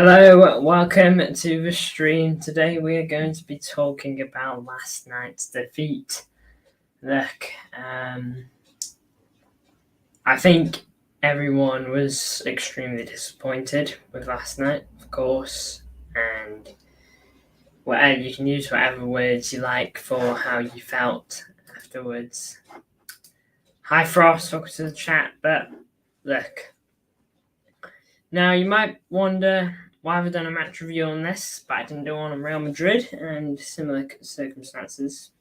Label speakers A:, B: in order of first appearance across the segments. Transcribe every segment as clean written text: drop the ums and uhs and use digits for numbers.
A: Hello, welcome to the stream. Today we are going to be talking about last night's defeat. Look, I think everyone was extremely disappointed with last night, of course, and you can use whatever words you like for how you felt afterwards. Hi Frost, welcome to the chat, but look. Now you might wonder why I've done a match review on this, but I didn't do one on Real Madrid and similar circumstances.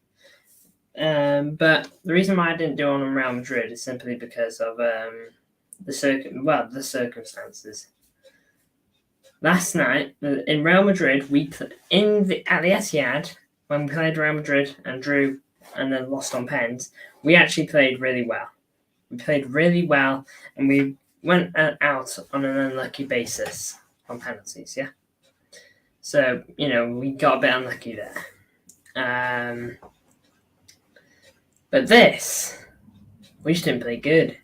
A: But the reason why I didn't do one on Real Madrid is simply because of the circumstances. Last night in Real Madrid, at the Etihad, when we played Real Madrid and drew and then lost on pens, we actually played really well. We played really well, and we went out on an unlucky basis on penalties, yeah? So, we got a bit unlucky there. But this, we just didn't play good.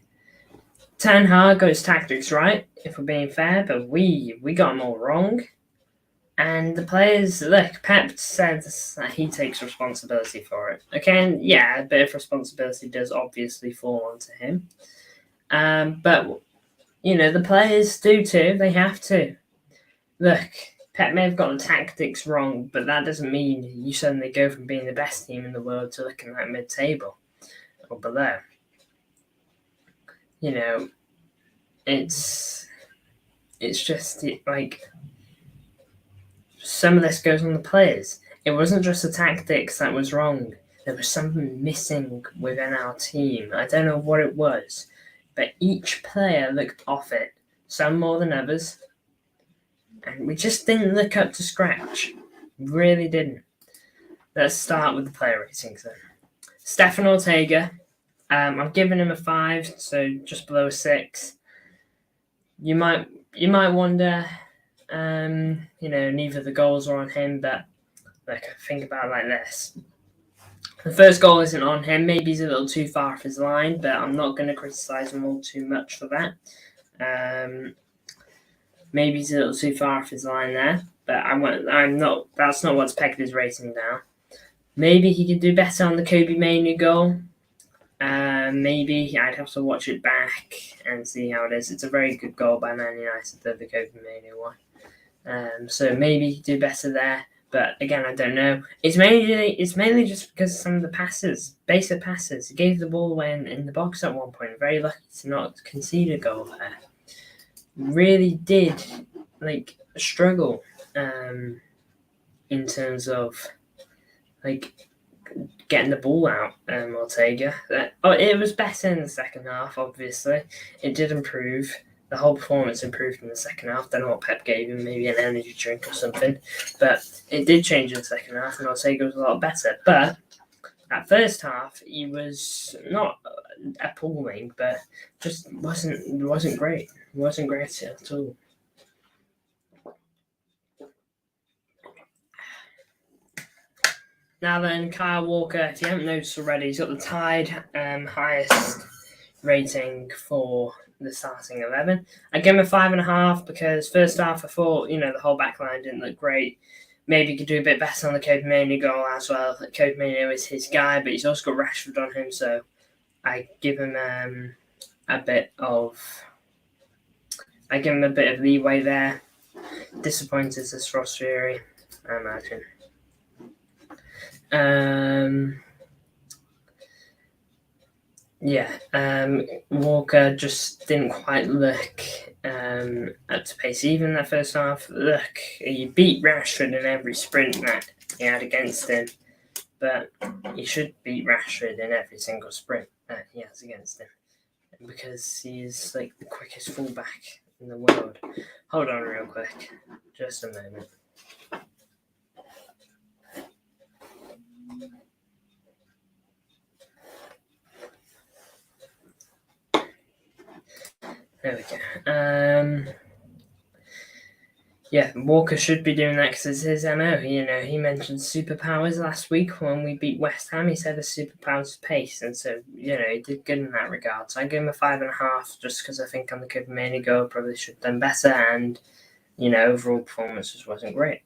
A: Ten Hag got his tactics right, if we're being fair, but we got them all wrong. And the players, look, Pep said that he takes responsibility for it. Okay, and yeah, a bit of responsibility does obviously fall onto him. But the players do too. They have to. Look, Pep may have gotten tactics wrong, but that doesn't mean you suddenly go from being the best team in the world to looking like mid-table or below. It's just like some of this goes on the players. It wasn't just the tactics that was wrong. There was something missing within our team. I don't know what it was. But each player looked off it, some more than others, and we just didn't look up to scratch. Really didn't. Let's start with the player ratings then. Stefan Ortega, I'm giving him a 5, so just below a 6. You might wonder, neither the goals are on him, but think about it like this. The first goal isn't on him. Maybe he's a little too far off his line, but I'm not going to criticise him all too much for that. Maybe he's a little too far off his line there, but I'm not. That's not what's pegged his rating down. Maybe he could do better on the Kobe Mainoo goal. Maybe I'd have to watch it back and see how it is. It's a very good goal by Man United, the Kobe Mainoo one. So maybe he could do better there. But again, I don't know. It's mainly just because some of the basic passes. He gave the ball away in the box at one point. Very lucky to not concede a goal there. Really did struggle in terms of getting the ball out. Ortega. It was better in the second half. Obviously, it did improve. The whole performance improved in the second half. Don't know what Pep gave him, maybe an energy drink or something. But it did change in the second half, and Ortega was a lot better. But that first half, he was not appalling, but just wasn't great. It wasn't great at all. Now then, Kyle Walker, if you haven't noticed already, he's got the tied highest rating for the starting 11. I give him a 5.5 because first half I thought, the whole back line didn't look great. Maybe he could do a bit better on the Kobe Mainoo goal as well. Kobe Mainoo is his guy, but he's also got Rashford on him, so I give him a bit of leeway there. Disappointed as Frost Fury, I imagine. Walker just didn't quite look up to pace. Even that first half, look, he beat Rashford in every sprint that he had against him, but he should beat Rashford in every single sprint that he has against him because he's the quickest fullback in the world. Hold on real quick, just a moment. There we go. Walker should be doing that because it's his MO. He mentioned superpowers last week when we beat West Ham. He said the superpowers is pace, and so he did good in that regard. So I give him a 5.5 just because I think on the Kobe Mainoo goal probably should have done better, and overall performance just wasn't great.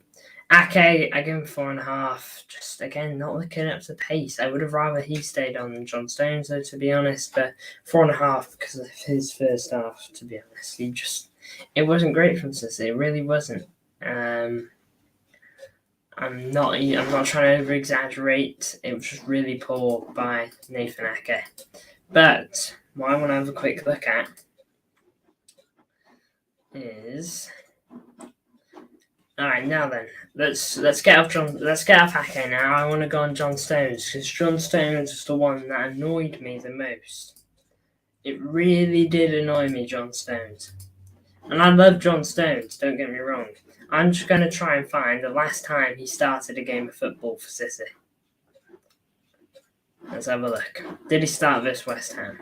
A: Ake, I give him 4.5. Just again, not looking up to pace. I would have rather he stayed on than John Stones, though, to be honest. But 4.5 because of his first half. To be honest, it wasn't great from City. It really wasn't. I'm not trying to over exaggerate. It was just really poor by Nathan Ake. But what I want to have a quick look at is. All right, now then, let's get off Ake now. I want to go on John Stones because John Stones was the one that annoyed me the most. It really did annoy me, John Stones, and I love John Stones. Don't get me wrong. I'm just going to try and find the last time he started a game of football for City. Let's have a look. Did he start this West Ham?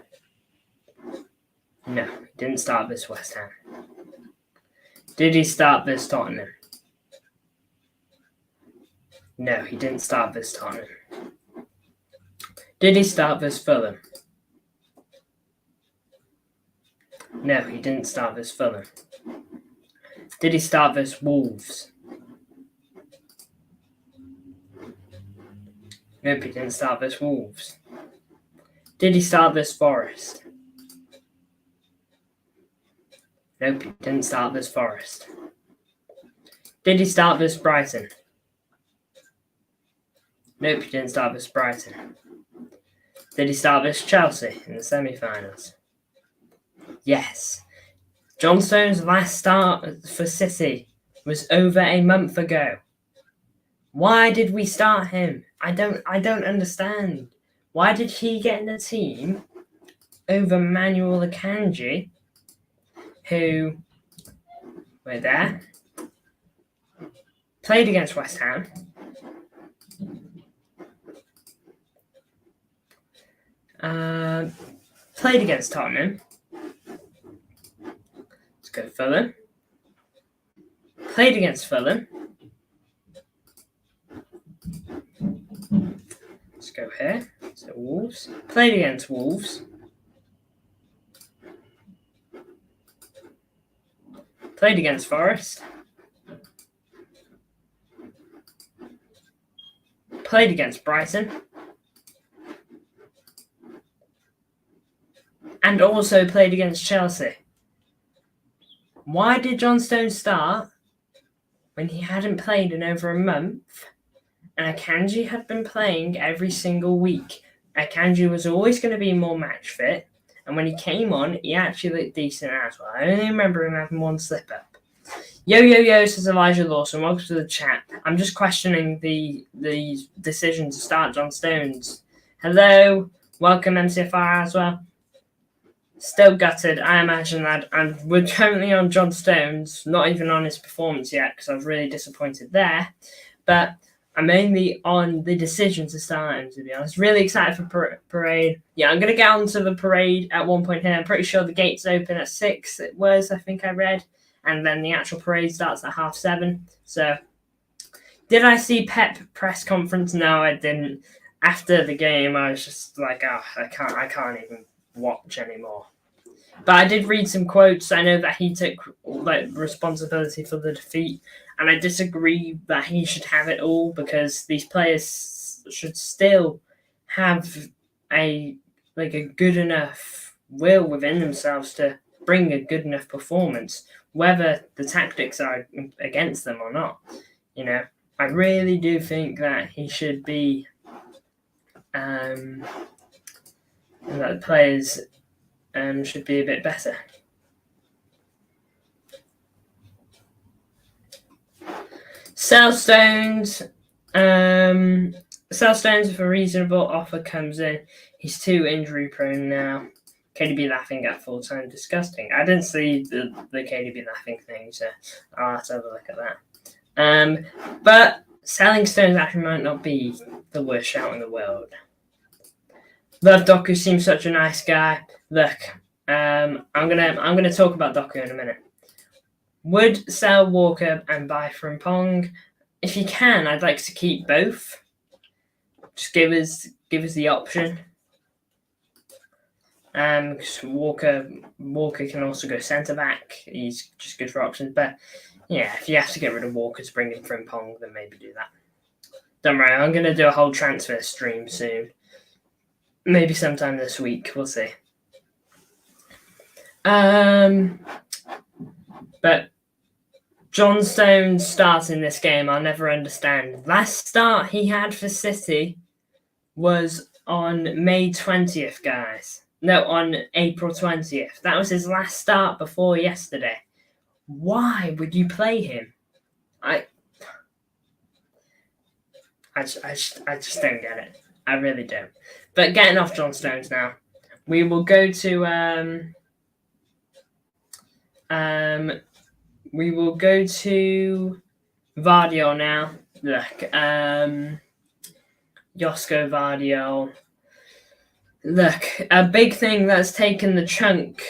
A: No, he didn't start this West Ham. Did he start this Tottenham? No, he didn't start this Tottenham. Did he start this Fulham? No, he didn't start this Fulham. Did he start this Wolves? Nope, he didn't start this Wolves. Did he start this Forest? Nope, he didn't start this Forest. Did he start this Brighton? Nope, he didn't start this Brighton. Did he start this Chelsea in the semi-finals? Yes. John Stones' last start for City was over a month ago. Why did we start him? I don't understand. Why did he get in the team over Manuel Akanji, who were there, played against West Ham, played against Tottenham. Let's go Fulham. Played against Fulham. Let's go here. So Wolves. Played against Wolves. Played against Forest. Played against Brighton. And also played against Chelsea. Why did John Stones start when he hadn't played in over a month and Akanji had been playing every single week? Akanji was always going to be more match fit, and when he came on, he actually looked decent as well. I only remember him having one slip up. Yo, says Elijah Lawson. Welcome to the chat. I'm just questioning the decision to start John Stones. Hello, welcome MCFR as well. Still gutted, I imagine that, and we're currently on John Stones, not even on his performance yet, because I was really disappointed there, but I'm mainly on the decision to start him, to be honest. Really excited for parade. Yeah, I'm going to get onto the parade at one point here. I'm pretty sure the gates open at 6, it was, I think I read, and then the actual parade starts at 7:30, so did I see Pep press conference? No, I didn't. After the game, I was just like, I can't even watch anymore. But I did read some quotes. I know that he took responsibility for the defeat, and I disagree that he should have it all, because these players should still have a good enough will within themselves to bring a good enough performance, whether the tactics are against them or not. I really do think that he should be that players should be a bit better. Stones, if a reasonable offer comes in, he's too injury prone now. KDB laughing at full time, disgusting. I didn't see the KDB laughing thing, so I'll have to have a look at that. But selling Stones actually might not be the worst shout in the world. Love Doku, seems such a nice guy. Look, I'm gonna talk about Doku in a minute. Would sell Walker and buy Frimpong? If you can, I'd like to keep both. Just give us the option. 'Cause Walker can also go centre back. He's just good for options. But yeah, if you have to get rid of Walker to bring in Frimpong, then maybe do that. Don't worry, I'm going to do a whole transfer stream soon. Maybe sometime this week. We'll see. But John Stones starting this game, I'll never understand. Last start he had for City was on May 20th, guys. No, on April 20th. That was his last start before yesterday. Why would you play him? I just don't get it. I really don't. But getting off John Stones now, we will go to Vardiol now. Look, Josko Vardiol. Look, a big thing that's taken the chunk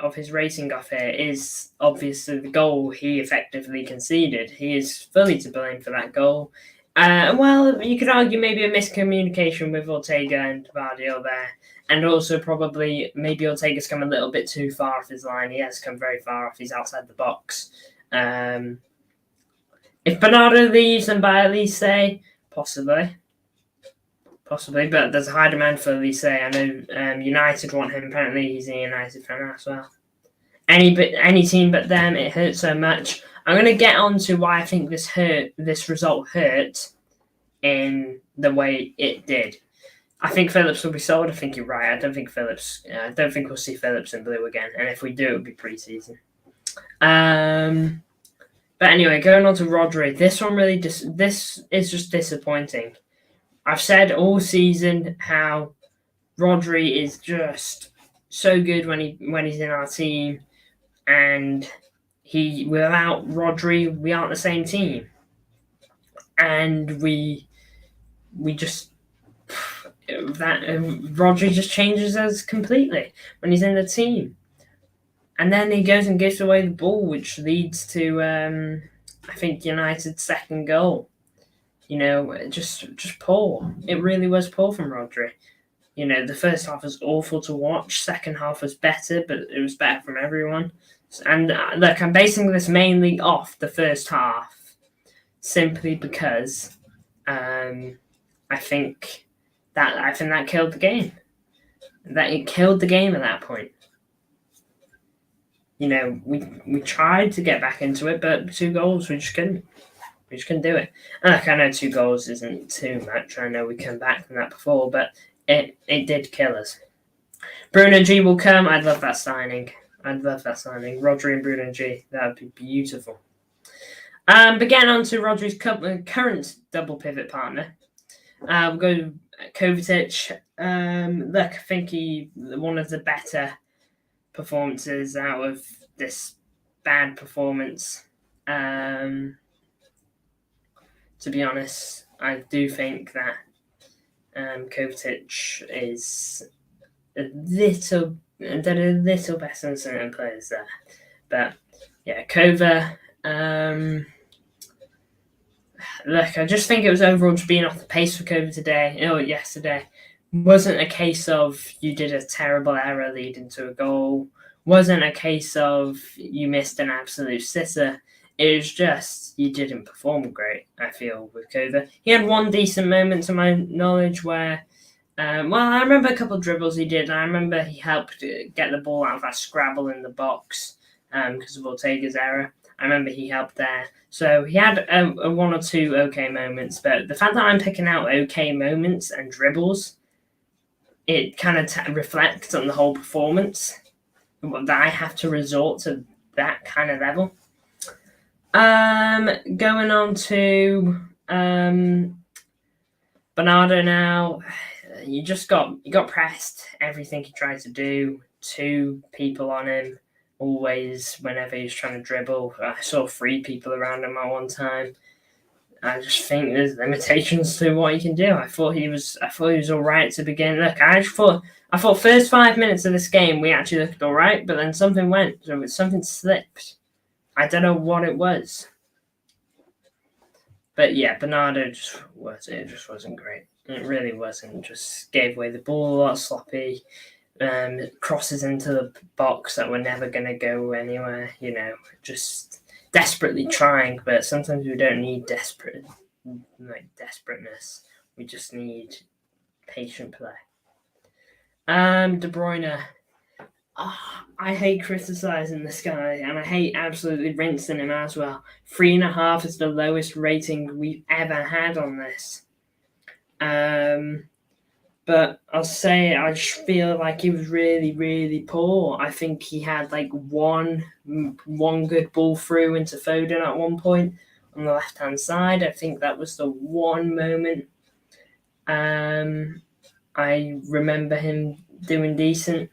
A: of his rating off here is obviously the goal he effectively conceded. He is fully to blame for that goal. Well, you could argue maybe a miscommunication with Ortega and Vardiol there. And also probably maybe Ortega's come a little bit too far off his line. He has come very far off. He's outside the box. If Bernardo leaves and by Elise, possibly, but there's a high demand for Elise. I know United want him. Apparently, he's a United fan as well. Any team but them, it hurts so much. I'm going to get on to why I think this result hurt in the way it did. I think Phillips will be sold. I think you're right. I don't think we'll see Phillips in blue again. And if we do, it'll be pre-season. But anyway, going on to Rodri. This one really this is just disappointing. I've said all season how Rodri is just so good when he's in our team, and without Rodri, we aren't the same team, and we just Rodri just changes us completely when he's in the team, and then he goes and gives away the ball, which leads to I think United's second goal. Just poor. It really was poor from Rodri. The first half was awful to watch. Second half was better, but it was better from everyone. And look, I'm basing this mainly off the first half, simply because I think that killed the game. That it killed the game at that point. We tried to get back into it, but 2 goals, we just couldn't. We just couldn't do it. And look, I know 2 goals isn't too much. I know we come back from that before, but it did kill us. Bruno G will come. I'd love that signing. Rodri and Bruno G. That would be beautiful. But getting on to Rodri's current double pivot partner. We'll go to Kovacic. Look, I think one of the better performances out of this bad performance. To be honest, I do think that Kovacic is a little better than certain players there. But yeah, Kova. Look, I just think it was overall just being off the pace for Kova yesterday. Wasn't a case of you did a terrible error leading to a goal. Wasn't a case of you missed an absolute sitter. It was just you didn't perform great, I feel, with Kova. He had one decent moment, to my knowledge, where, I remember a couple of dribbles he did, and I remember he helped get the ball out of that scrabble in the box because of Ortega's error. I remember he helped there. So he had a 1 or 2 okay moments, but the fact that I'm picking out okay moments and dribbles, it kind of reflects on the whole performance, that I have to resort to that kind of level. Going on to Bernardo now. You got pressed. Everything he tried to do. 2 people on him. Always, whenever he was trying to dribble. I saw 3 people around him at one time. I just think there's limitations to what he can do. I thought he was all right to begin. Look, I thought first 5 minutes of this game we actually looked all right, but then something went. So something slipped. I don't know what it was. But yeah, Bernardo just wasn't great. It really wasn't. Just gave away the ball a lot, sloppy. Crosses into the box that were never going to go anywhere. Just desperately trying. But sometimes we don't need desperateness. We just need patient play. De Bruyne. I hate criticising this guy, and I hate absolutely rinsing him as well. 3.5 is the lowest rating we've ever had on this. But I'll say I just feel like he was really, really poor. I think he had like one good ball through into Foden at one point on the left-hand side. I think that was the one moment I remember him doing decent.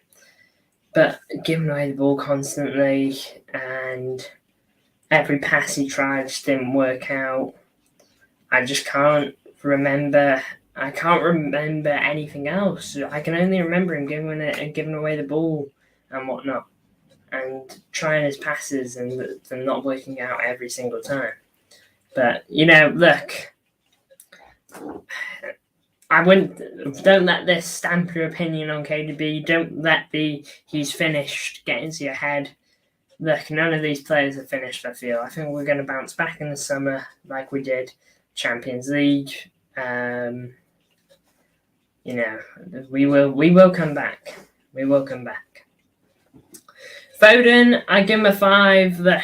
A: But giving away the ball constantly, and every pass he tried just didn't work out. I just can't remember. I can't remember anything else. I can only remember him giving away the ball and whatnot, and trying his passes and them not working out every single time. But look, don't let this stamp your opinion on KDB. Don't let he's finished get into your head. Look, none of these players are finished, I feel. I think we're going to bounce back in the summer like we did Champions League. We will come back. We will come back. Foden, I give him a 5. Look,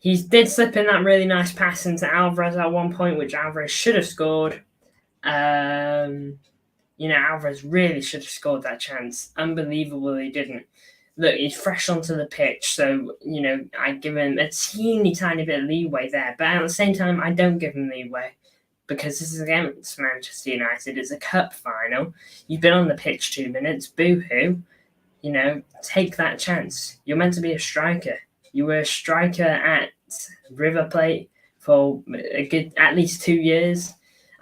A: he did slip in that really nice pass into Alvarez at one point, which Alvarez should have scored. Alvarez really should have scored that chance. Unbelievable he didn't. Look, he's fresh onto the pitch, so, I give him a teeny tiny bit of leeway there. But at the same time, I don't give him leeway because this is against Manchester United. It's a cup final. You've been on the pitch 2 minutes. Boo-hoo. Take that chance. You're meant to be a striker. You were a striker at River Plate for at least 2 years.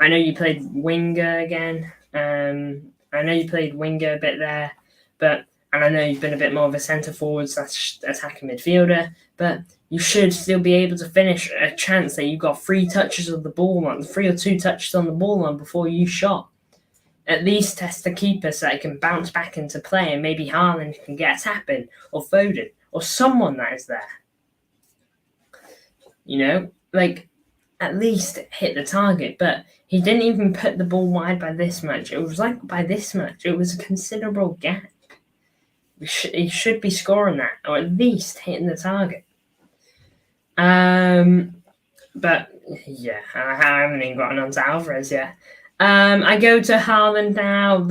A: I know you played winger again. I know you played winger a bit there, and I know you've been a bit more of a centre-forward / attacking midfielder, but you should still be able to finish a chance that you got 3 touches of the ball on, 3 or 2 touches on the ball on before you shot. At least test the keeper so it can bounce back into play, and maybe Haaland can get a tap in, or Foden, or someone that is there. At least hit the target, but he didn't even put the ball wide by this much. It was like by this much. It was a considerable gap. He should be scoring that, or at least hitting the target. But yeah, I haven't even gotten on to Alvarez yet. I go to Haaland now.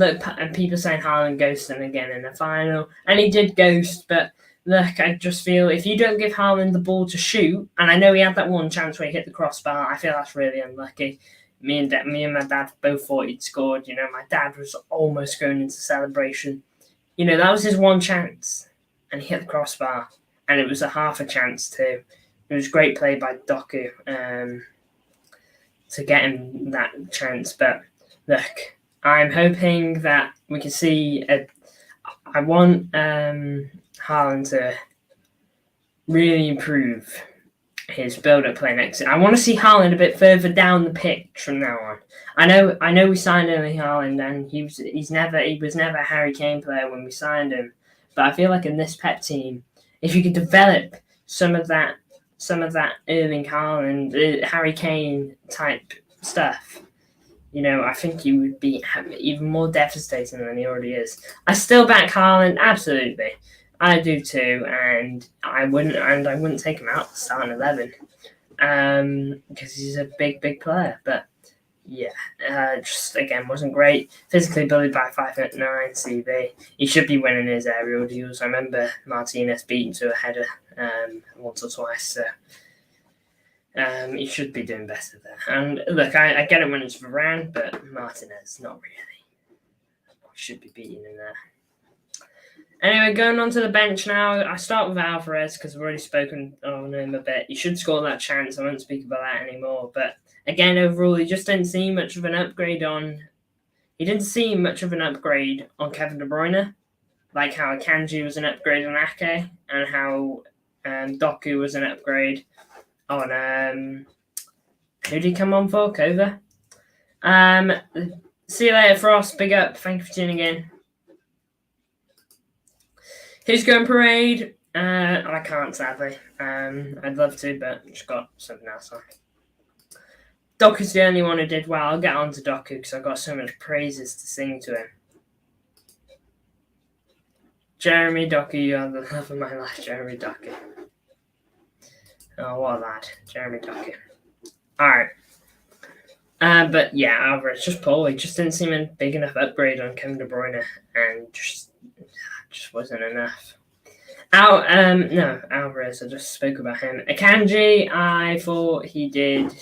A: People saying Haaland ghosting again in the final, and he did ghost, but look, I just feel if you don't give Haaland the ball to shoot, and I know he had that one chance where he hit the crossbar, I feel that's really unlucky. Me and my dad both thought he'd scored. My dad was almost going into celebration. That was his one chance, and he hit the crossbar, and it was a half a chance too. It was great play by Doku to get him that chance. But look, I'm hoping that we can see I want Haaland to really improve his build-up play next year. I want to see Haaland a bit further down the pitch from now on. I know we signed Erling Haaland, and he was never a Harry Kane player when we signed him. But I feel like in this Pep team, if you could develop some of that Erling Haaland, Harry Kane type stuff, I think he would be even more devastating than he already is. I still back Haaland, absolutely. I do too, and I wouldn't take him out to start 11, because he's a big player. But yeah, just again wasn't great. Physically bullied by 5'9" CB. He should be winning his aerial duels. I remember Martinez beating to a header once or twice. So he should be doing better there. And look, I get it when it's Varane, but Martinez not really. Should be beating him there. Anyway, going on to the bench now. I start with Alvarez because we've already spoken on him a bit. He should score that chance. I won't speak about that anymore. But again, overall, he just didn't see much of an upgrade on. He didn't see much of an upgrade on Kevin De Bruyne, like how Akanji was an upgrade on Ake, and how Doku was an upgrade on who did he come on for? Kova. See you later, Frost. Big up. Thank you for tuning in. Who's going parade? I can't, sadly. I'd love to, but just got something else on. Doku's the only one who did well. I'll get on to Doku because I've got so much praises to sing to him. Jeremy Doku, you are the love of my life, Jeremy Doku. Oh, what a lad. Jeremy Doku. Alright. But yeah, Alvarez just poor. He just didn't seem a big enough upgrade on Kevin De Bruyne, and just wasn't enough. Alvarez, I just spoke about him. Akanji, I thought he did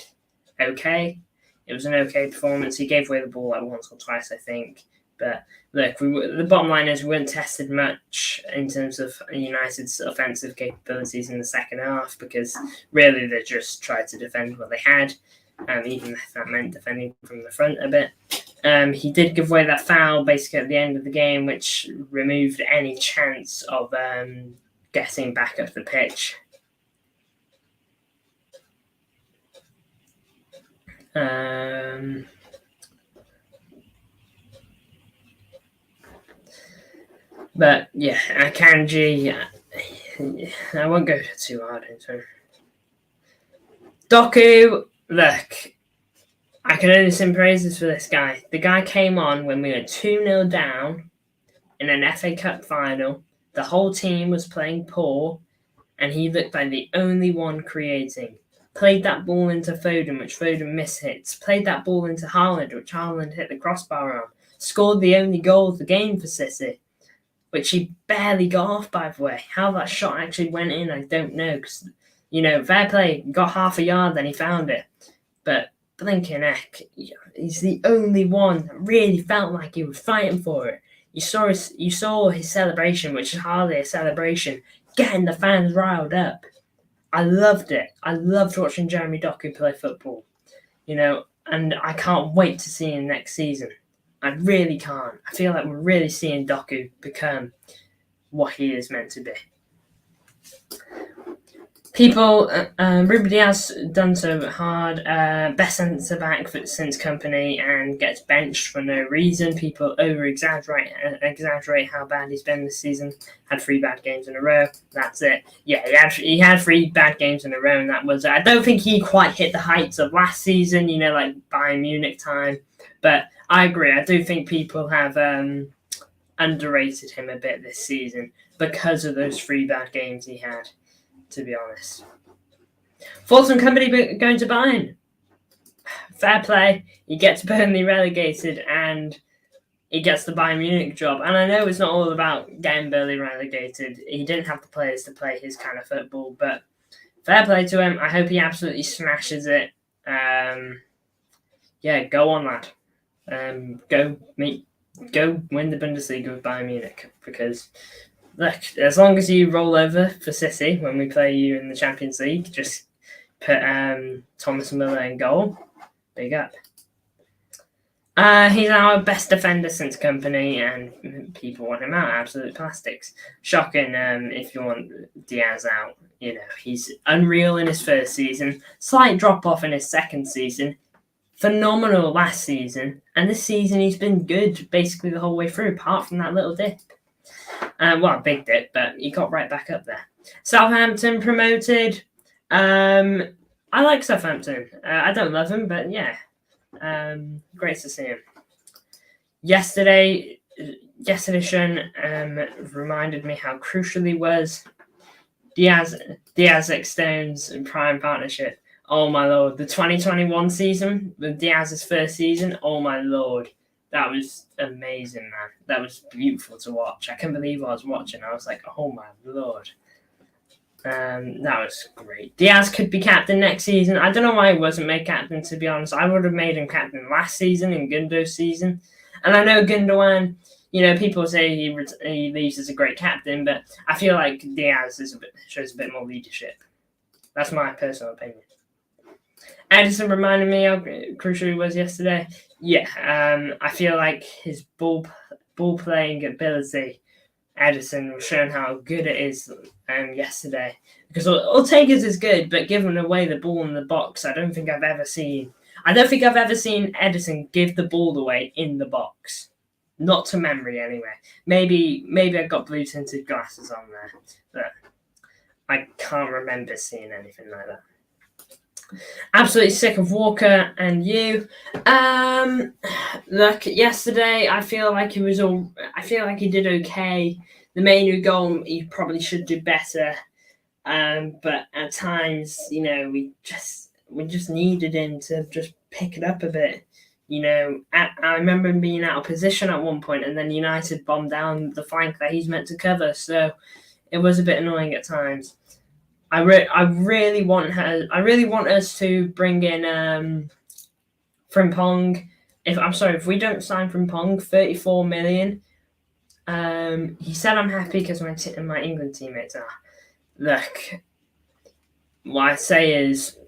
A: okay. It was an okay performance. He gave away the ball like once or twice, I think. But look, the bottom line is we weren't tested much in terms of United's offensive capabilities in the second half because really they just tried to defend what they had, even if that meant defending from the front a bit. He did give away that foul basically at the end of the game, which removed any chance of getting back up the pitch. But yeah, Akanji, I won't go too hard into it. Doku, look, I can only sing praises for this guy. The guy came on when we were 2-0 down in an FA Cup final. The whole team was playing poor, and he looked like the only one creating. Played that ball into Foden, which Foden mishits. Played that ball into Haaland, which Haaland hit the crossbar on. Scored the only goal of the game for City, which he barely got off, by the way. How that shot actually went in, I don't know. Because, fair play, got half a yard, then he found it. But blinking heck, he's the only one that really felt like he was fighting for it. You saw his celebration, which is hardly a celebration, getting the fans riled up. I loved it. I loved watching Jeremy Doku play football, and I can't wait to see him next season. I really can't. I feel like we're really seeing Doku become what he is meant to be. People, Ruben Diaz done so hard, best centre back since Company, and gets benched for no reason. People exaggerate how bad he's been this season. Had 3 bad games in a row. That's it. Yeah, he had 3 bad games in a row, and that was. I don't think he quite hit the heights of last season. Like Bayern Munich time. But I agree. I do think people have underrated him a bit this season because of those 3 bad games he had. To be honest, Fulton Company going to Bayern. Fair play. He gets Burnley relegated and he gets the Bayern Munich job. And I know it's not all about getting Burnley relegated. He didn't have the players to play his kind of football, but fair play to him. I hope he absolutely smashes it. Go on, lad. Go win the Bundesliga with Bayern Munich because. Look, as long as you roll over for City when we play you in the Champions League, just put Thomas Müller in goal. Big up. He's our best defender since Company, and people want him out. Absolute plastics. Shocking if you want Diaz out. He's unreal in his first season. Slight drop-off in his second season. Phenomenal last season. And this season he's been good basically the whole way through, apart from that little dip. A big dip, but he got right back up there. Southampton promoted. I like Southampton. I don't love him, but yeah. Great to see him. Yesterday's shown reminded me how crucial he was. Diaz Stones prime partnership. Oh my lord. The 2021 season, with Diaz's first season, oh my lord. That was amazing, man. That was beautiful to watch. I can't believe I was watching. I was like, oh my lord. That was great. Diaz could be captain next season. I don't know why he wasn't made captain, to be honest. I would have made him captain last season in Gundogan's season. And I know Gundogan, people say he leaves as a great captain, but I feel like Diaz shows a bit more leadership. That's my personal opinion. Edison reminded me how crucial he was yesterday. Yeah, I feel like his ball playing ability, Edison was showing how good it is yesterday. Because Ortega's is good, but giving away the ball in the box, I don't think I've ever seen. I don't think I've ever seen Edison give the ball away in the box. Not to memory, anyway. Maybe I've got blue tinted glasses on there, but I can't remember seeing anything like that. Absolutely sick of Walker and you. Look, yesterday I feel like he did okay. The Mainu goal, he probably should do better. But at times, we just needed him to just pick it up a bit. I remember him being out of position at one point, and then United bombed down the flank that he's meant to cover. So it was a bit annoying at times. I really want us to bring in Frimpong. If we don't sign Frimpong, 34 million. He said I'm happy because my England teammates are. Look, what I say is,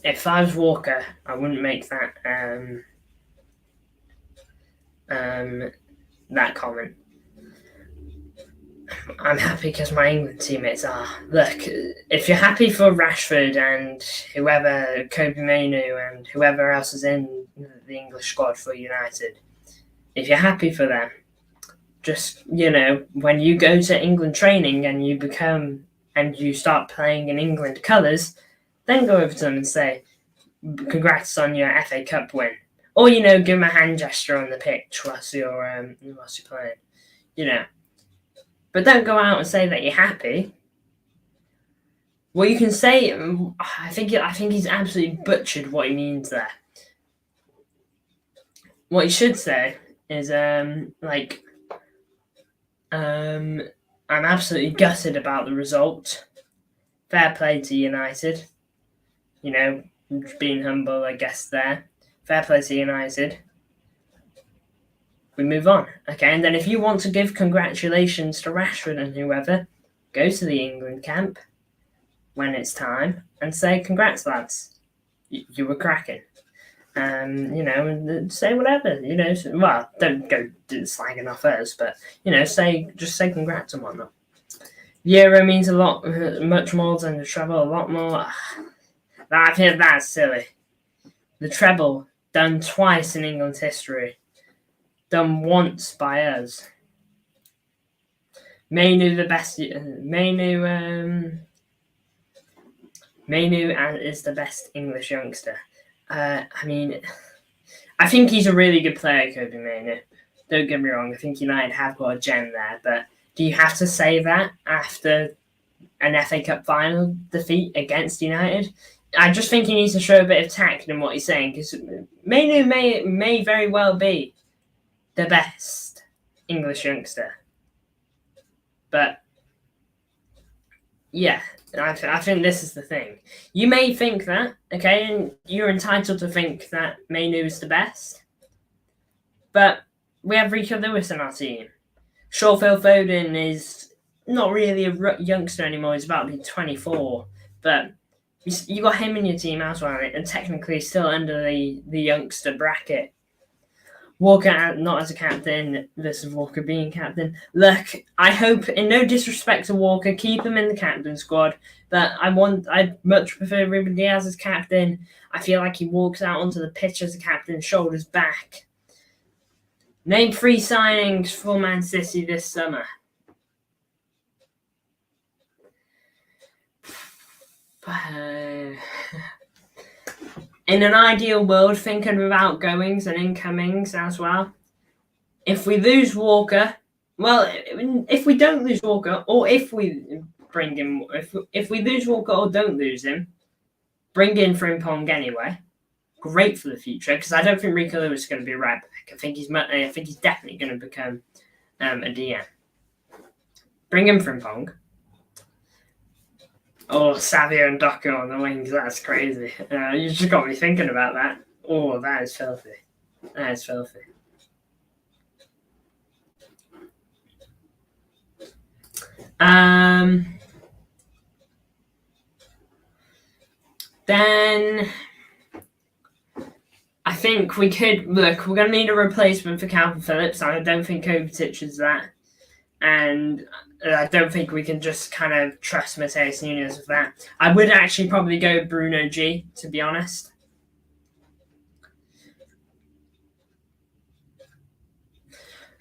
A: if I was Walker, I wouldn't make that that comment. I'm happy because my England teammates are. Look, if you're happy for Rashford and whoever, Kobe Mainu and whoever else is in the English squad for United, if you're happy for them, just, when you go to England training and you start playing in England colours, then go over to them and say, congrats on your FA Cup win. Or, give them a hand gesture on the pitch whilst you're playing, But don't go out and say that you're happy. Well, you can say, I think he's absolutely butchered what he means there. What he should say is, I'm absolutely gutted about the result. Fair play to United. Being humble, I guess, there. Fair play to United. We move on. Okay, and then if you want to give congratulations to Rashford and whoever, go to the England camp when it's time and say, congrats, lads. You were cracking. And say whatever, well, don't go slagging off us, but, just say congrats and whatnot. Euro means a lot, much more than the treble, a lot more. I think that's silly. The treble, done twice in England's history, done once by us. Mainu the best. Mainu is the best English youngster. I think he's a really good player, Kobe Mainu. Don't get me wrong. I think United have got a gem there, but do you have to say that after an FA Cup final defeat against United? I just think he needs to show a bit of tact in what he's saying, because Mainu may very well be the best English youngster. But yeah, I think this is the thing. You may think that, okay, and you're entitled to think that Mainu is the best, but we have Rico Lewis in our team. Phil Foden is not really a youngster anymore. He's about to be 24, but you got him in your team as well, and technically still under the youngster bracket. Walker not as a captain versus Walker being captain. Look, I hope, in no disrespect to Walker, keep him in the captain squad, but I'd much prefer Ruben Diaz as captain. I feel like he walks out onto the pitch as a captain, shoulders back. Name 3 signings for Man City this summer. In an ideal world, thinking of outgoings and incomings as well. If we lose Walker, if we don't lose Walker, or if we bring him, if we lose Walker or don't lose him, bring in Frimpong anyway. Great for the future, because I don't think Rico Lewis is going to be a right back. I think he's definitely going to become a DM. Bring in Frimpong. Oh, Savio and Doku on the wings, that's crazy. You just got me thinking about that. Oh, that is filthy. That is filthy. Then I think we could look. We're going to need a replacement for Calvin Phillips. I don't think Kovacic is that, and I don't think we can just kind of trust Mateus Nunes with that. I would actually probably go Bruno G, to be honest.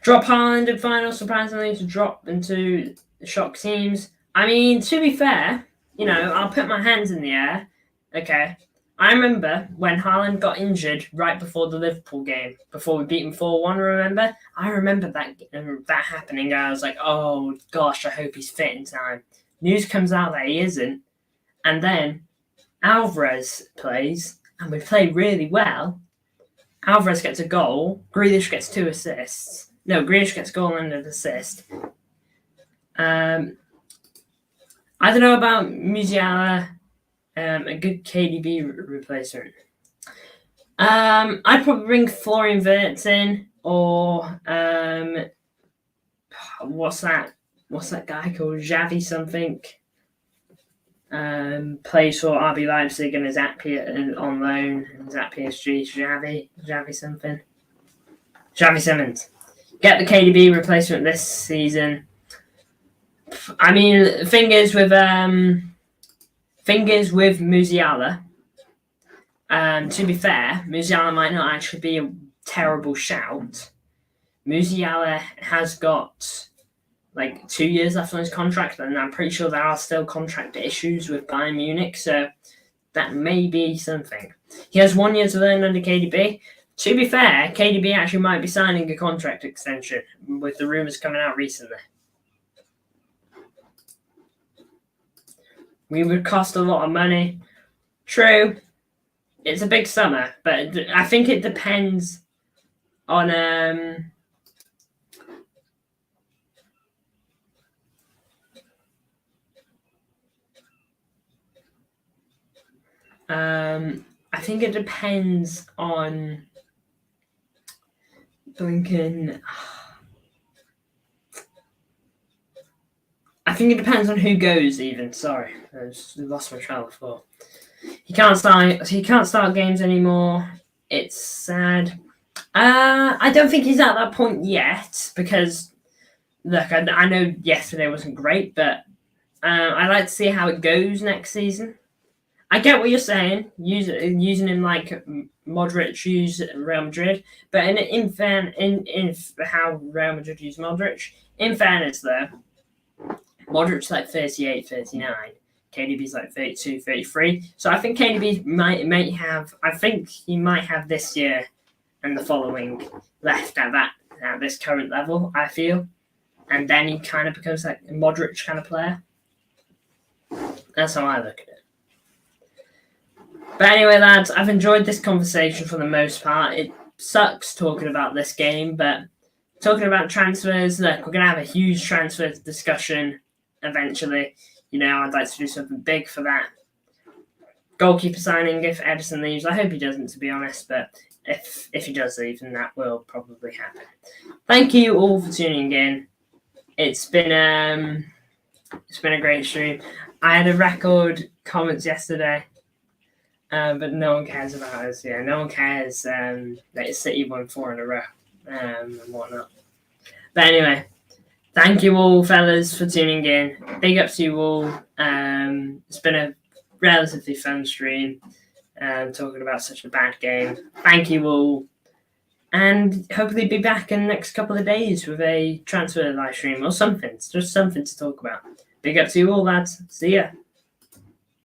A: Drop Haaland in final, surprisingly, to drop into shock teams. I mean, to be fair, I'll put my hands in the air. Okay. I remember when Haaland got injured right before the Liverpool game, before we beat him 4-1, remember? I remember that happening. I was like, oh, gosh, I hope he's fit in time. News comes out that he isn't. And then Alvarez plays, and we play really well. Alvarez gets a goal. Grealish gets 2 assists. No, Grealish gets a goal and an assist. I don't know about Musiala, a good KDB replacement. I'd probably bring Florian Wirtz in, or what's that guy called? Xavi something. Plays for RB Leipzig and is at on loan and is at PSG. Xavi something. Xavi Simons. Get the KDB replacement this season. I mean, fingers with Musiala. To be fair, Musiala might not actually be a terrible shout. Musiala has got 2 years left on his contract, and I'm pretty sure there are still contract issues with Bayern Munich, so that may be something. He has 1 year to learn under KDB. To be fair, KDB actually might be signing a contract extension, with the rumours coming out recently. We would cost a lot of money. True, it's a big summer, but I think it depends on I think it depends on Blinken. I think it depends on who goes. Even sorry, I just lost my trail of thought. He can't start games anymore. It's sad. I don't think he's at that point yet because look, I know yesterday wasn't great, but I'd like to see how it goes next season. I get what you're saying, using him like Modric used Real Madrid, but in how Real Madrid used Modric, in fairness though, Modric's 38, 39, KDB's 32, 33, so I think KDB might have, I think he might have this year and the following left at this current level, I feel, and then he kind of becomes a Modric kind of player. That's how I look at it. But anyway, lads, I've enjoyed this conversation for the most part. It sucks talking about this game, but talking about transfers, look, we're going to have a huge transfer discussion eventually. I'd like to do something big for that. Goalkeeper signing if Edison leaves. I hope he doesn't, to be honest, but if he does leave, then that will probably happen. Thank you all for tuning in. It's been a great stream. I had a record comments yesterday. But no one cares about us. Yeah, no one cares that City won 4 in a row and whatnot. But anyway, thank you all, fellas, for tuning in. Big up to you all. It's been a relatively fun stream talking about such a bad game. Thank you all. And hopefully be back in the next couple of days with a transfer live stream or something. It's just something to talk about. Big up to you all, lads. See ya.